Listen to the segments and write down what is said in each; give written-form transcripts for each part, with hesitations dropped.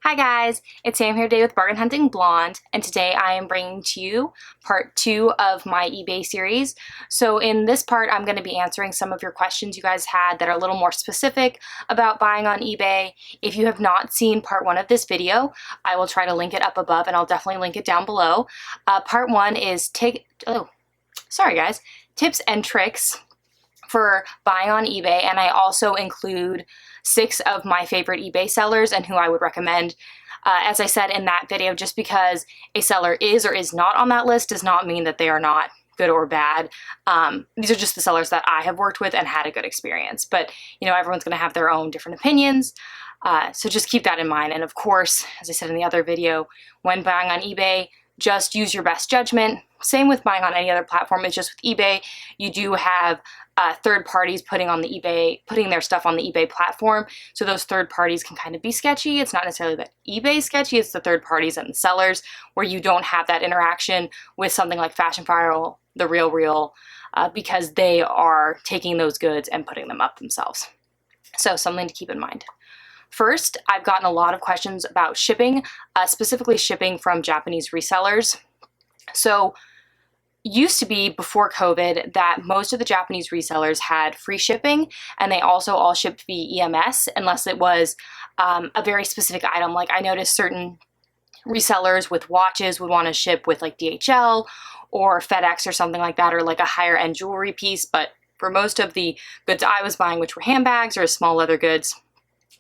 Hi guys, it's Sam here today with Bargain.hunting.blonde, and today I am bringing to you part 2 of my eBay series. So in this part, I'm going to be answering some of your questions you guys had that are a little more specific about buying on eBay. If you have not seen part 1 of this video, I will try to link it up above, and I'll definitely link it down below. Part 1 is tips and tricks for buying on eBay, and I also include 6 of my favorite eBay sellers and who I would recommend. As I said in that video, just because a seller is or is not on that list does not mean that they are not good or bad. These are just the sellers that I have worked with and had a good experience. But, you know, everyone's going to have their own different opinions. So just keep that in mind. And of course, as I said in the other video, when buying on eBay, just use your best judgment. Same with buying on any other platform. It's just with eBay, you do have third parties putting their stuff on the eBay platform. So those third parties can kind of be sketchy. It's not necessarily that eBay's sketchy, it's the third parties and the sellers where you don't have that interaction with something like Fashion File, The RealReal, because they are taking those goods and putting them up themselves. So something to keep in mind. First, I've gotten a lot of questions about shipping, specifically shipping from Japanese resellers. So used to be before COVID that most of the Japanese resellers had free shipping, and they also all shipped via EMS unless it was a very specific item. Like I noticed certain resellers with watches would want to ship with like DHL or FedEx or something like that, or like a higher end jewelry piece. But for most of the goods I was buying, which were handbags or small leather goods,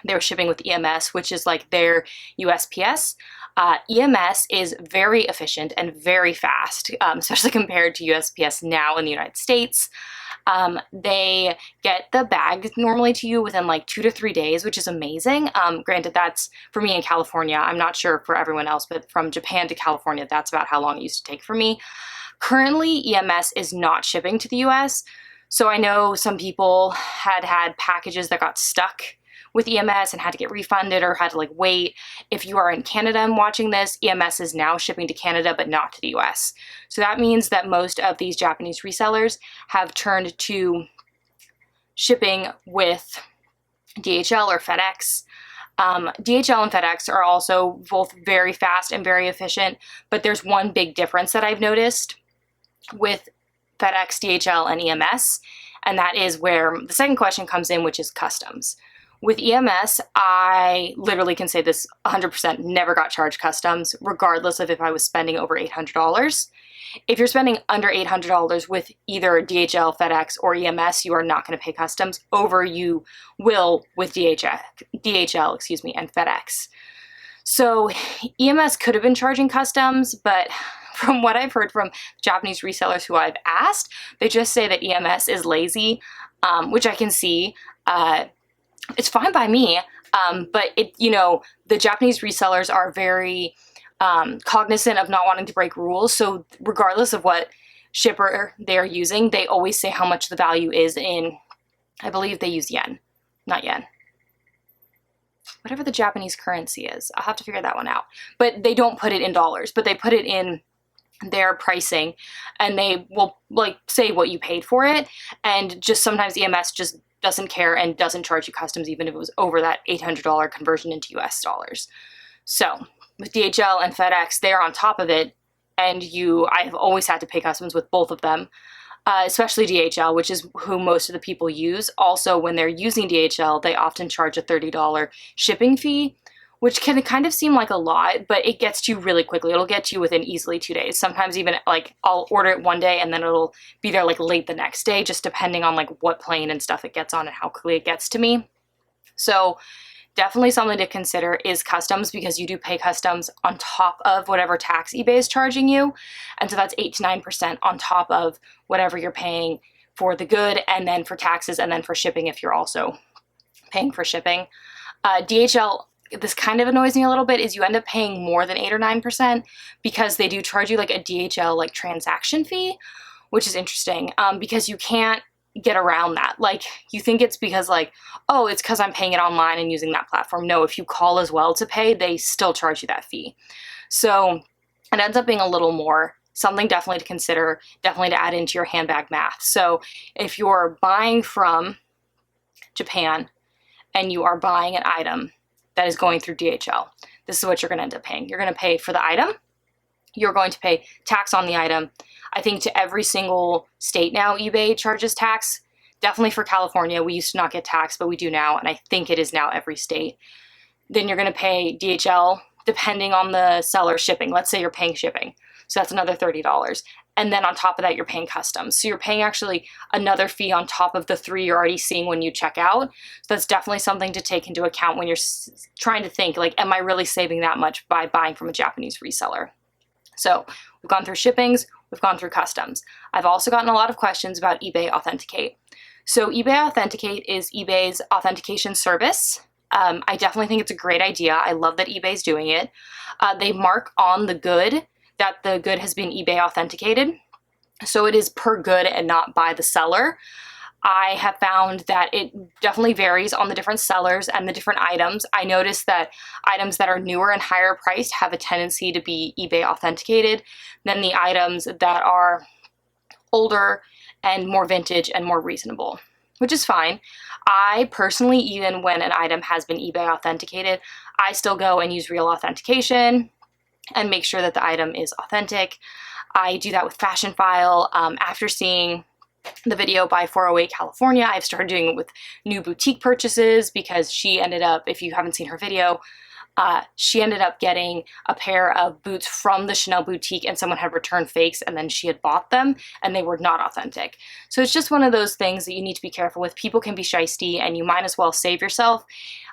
they were shipping with EMS, which is like their USPS. EMS is very efficient and very fast, especially compared to USPS now in the United States. They get the bag normally to you within like 2 to 3 days, which is amazing. Granted, that's for me in California. I'm not sure for everyone else, but from Japan to California, that's about how long it used to take for me. Currently, EMS is not shipping to the US. So I know some people had packages that got stuck with EMS and had to get refunded or had to like wait. If you are in Canada and watching this, EMS is now shipping to Canada but not to the US. So that means that most of these Japanese resellers have turned to shipping with DHL or FedEx. DHL and FedEx are also both very fast and very efficient, but there's one big difference that I've noticed with FedEx, DHL, and EMS, and that is where the second question comes in, which is customs. With EMS, I literally can say this 100% never got charged customs, regardless of if I was spending over $800. If you're spending under $800 with either DHL, FedEx, or EMS, you are not going to pay customs. Over you will with DHL, and FedEx. So EMS could have been charging customs, but from what I've heard from Japanese resellers who I've asked, they just say that EMS is lazy, which I can see. It's fine by me, but the Japanese resellers are very cognizant of not wanting to break rules. So regardless of what shipper they are using, they always say how much the value is in, I believe they use yen, not yen. Whatever the Japanese currency is. I'll have to figure that one out. But they don't put it in dollars, but they put it in their pricing, and they will like say what you paid for it. And just sometimes EMS just doesn't care and doesn't charge you customs even if it was over that $800 conversion into US dollars. So with DHL and FedEx, they're on top of it, and I have always had to pay customs with both of them, especially DHL, which is who most of the people use. Also, when they're using DHL, they often charge a $30 shipping fee, which can kind of seem like a lot, but it gets to you really quickly. It'll get to you within easily 2 days. Sometimes even like I'll order it one day and then it'll be there like late the next day, just depending on like what plane and stuff it gets on and how quickly it gets to me. So definitely something to consider is customs, because you do pay customs on top of whatever tax eBay is charging you. And so that's 8 to 9% on top of whatever you're paying for the good, and then for taxes, and then for shipping if you're also paying for shipping. DHL, this kind of annoys me a little bit, is you end up paying more than 8 or 9% because they do charge you like a DHL like transaction fee, which is interesting because you can't get around that. Like you think it's because like, oh, it's because I'm paying it online and using that platform. No, if you call as well to pay, they still charge you that fee. So it ends up being a little more. Something definitely to consider, definitely to add into your handbag math. So if you're buying from Japan and you are buying an item that is going through DHL, this is what you're going to end up paying. You're going to pay for the item. You're going to pay tax on the item. I think to every single state now, eBay charges tax. Definitely for California, we used to not get taxed, but we do now, and I think it is now every state. Then you're going to pay DHL, depending on the seller, shipping. Let's say you're paying shipping, so that's another $30. And then on top of that, you're paying customs. So you're paying actually another fee on top of the 3 you're already seeing when you check out. So that's definitely something to take into account when you're trying to think, like, am I really saving that much by buying from a Japanese reseller? So we've gone through shippings, we've gone through customs. I've also gotten a lot of questions about eBay Authenticate. So eBay Authenticate is eBay's authentication service. I definitely think it's a great idea. I love that eBay's doing it. They mark on the good that the good has been eBay authenticated. So it is per good and not by the seller. I have found that it definitely varies on the different sellers and the different items. I noticed that items that are newer and higher priced have a tendency to be eBay authenticated than the items that are older and more vintage and more reasonable, which is fine. I personally, even when an item has been eBay authenticated, I still go and use real authentication and make sure that the item is authentic. I do that with Fashion File. After seeing the video by 408 California, I've started doing it with new boutique purchases because she ended up, if you haven't seen her video, she ended up getting a pair of boots from the Chanel boutique and someone had returned fakes and then she had bought them and they were not authentic. So it's just one of those things that you need to be careful with. People can be shysty and you might as well save yourself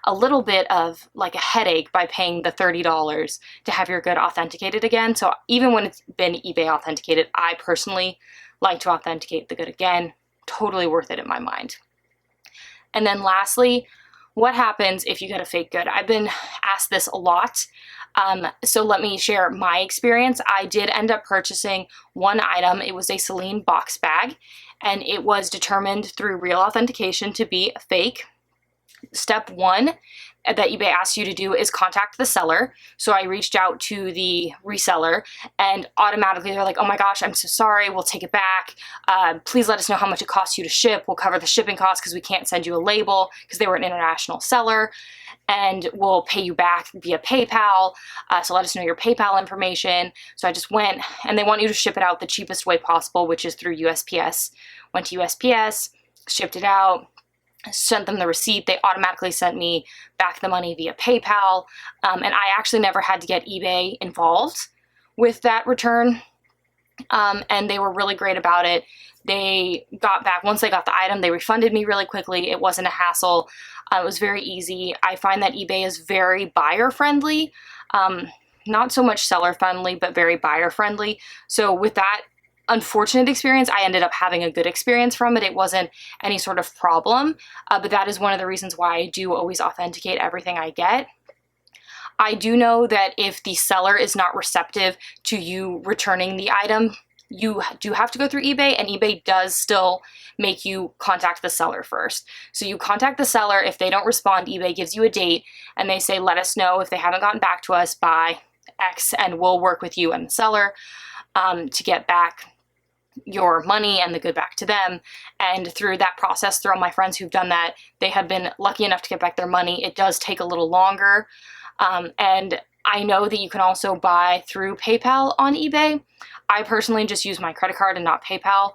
a little bit of like a headache by paying the $30 to have your good authenticated again. So even when it's been eBay authenticated, I personally like to authenticate the good again. Totally worth it in my mind. And then lastly, what happens if you get a fake good? I've been asked this a lot. So let me share my experience. I did end up purchasing one item. It was a Celine box bag, and it was determined through real authentication to be a fake. Step one that eBay asks you to do is contact the seller. So I reached out to the reseller and automatically they're like, oh my gosh, I'm so sorry, we'll take it back. Please let us know how much it costs you to ship. We'll cover the shipping costs because we can't send you a label because they were an international seller, and we'll pay you back via PayPal. So let us know your PayPal information. So I just went, and they want you to ship it out the cheapest way possible, which is through USPS. Went to USPS, shipped it out, sent them the receipt. They automatically sent me back the money via PayPal. And I actually never had to get eBay involved with that return. And they were really great about it. They got back, once they got the item, they refunded me really quickly. It wasn't a hassle. It was very easy. I find that eBay is very buyer friendly. Not so much seller friendly, but very buyer friendly. So with that unfortunate experience, I ended up having a good experience from it. It wasn't any sort of problem, but that is one of the reasons why I do always authenticate everything I get. I do know that if the seller is not receptive to you returning the item, you do have to go through eBay, and eBay does still make you contact the seller first. So you contact the seller. If they don't respond, eBay gives you a date and they say, let us know if they haven't gotten back to us by X, and we'll work with you and the seller to get back your money and the good back to them. And through that process, through all my friends who've done that, they have been lucky enough to get back their money. It does take a little longer. And I know that you can also buy through PayPal on eBay. I personally just use my credit card and not PayPal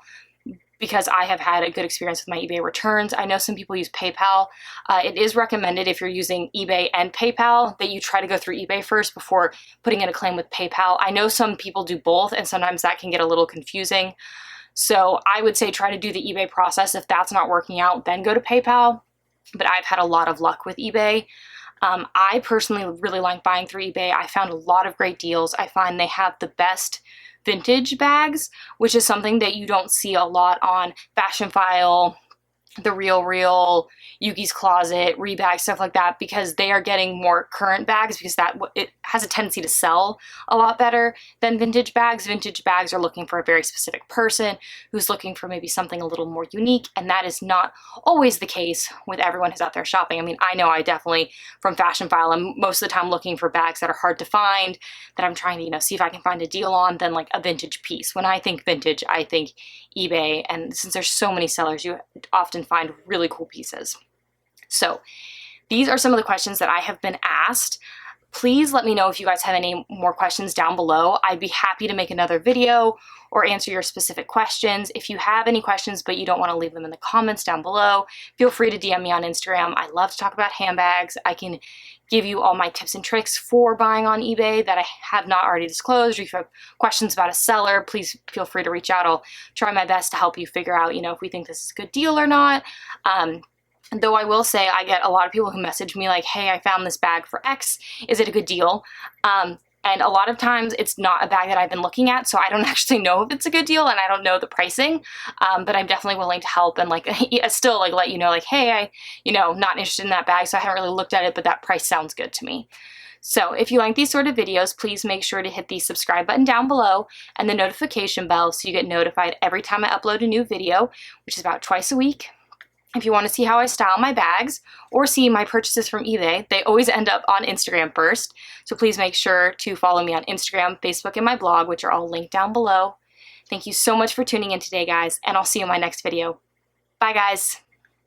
because I have had a good experience with my eBay returns. I know some people use PayPal. It is recommended if you're using eBay and PayPal that you try to go through eBay first before putting in a claim with PayPal. I know some people do both, and sometimes that can get a little confusing. So I would say try to do the eBay process. If that's not working out, then go to PayPal. But I've had a lot of luck with eBay. I personally really like buying through eBay. I found a lot of great deals. I find they have the best vintage bags, which is something that you don't see a lot on Fashion File, The Real, Yuki's Closet, Rebag, stuff like that, because they are getting more current bags because it has a tendency to sell a lot better than vintage bags. Vintage bags are looking for a very specific person who's looking for maybe something a little more unique, and that is not always the case with everyone who's out there shopping. I mean, I know I definitely, from Fashion File, I'm most of the time looking for bags that are hard to find, that I'm trying to, see if I can find a deal on, than like a vintage piece. When I think vintage, I think eBay, and since there's so many sellers, you often find really cool pieces. So these are some of the questions that I have been asked. Please let me know if you guys have any more questions down below. I'd be happy to make another video or answer your specific questions. If you have any questions but you don't want to leave them in the comments down below, feel free to DM me on Instagram. I love to talk about handbags. I can give you all my tips and tricks for buying on eBay that I have not already disclosed. Or if you have questions about a seller, please feel free to reach out. I'll try my best to help you figure out, if we think this is a good deal or not. Though I will say I get a lot of people who message me like, hey, I found this bag for X. Is it a good deal? And a lot of times it's not a bag that I've been looking at, so I don't actually know if it's a good deal and I don't know the pricing, but I'm definitely willing to help and still let you know hey, I, not interested in that bag, so I haven't really looked at it, but that price sounds good to me. So if you like these sort of videos, please make sure to hit the subscribe button down below and the notification bell so you get notified every time I upload a new video, which is about twice a week. If you want to see how I style my bags or see my purchases from eBay, they always end up on Instagram first. So please make sure to follow me on Instagram, Facebook, and my blog, which are all linked down below. Thank you so much for tuning in today, guys, and I'll see you in my next video. Bye, guys.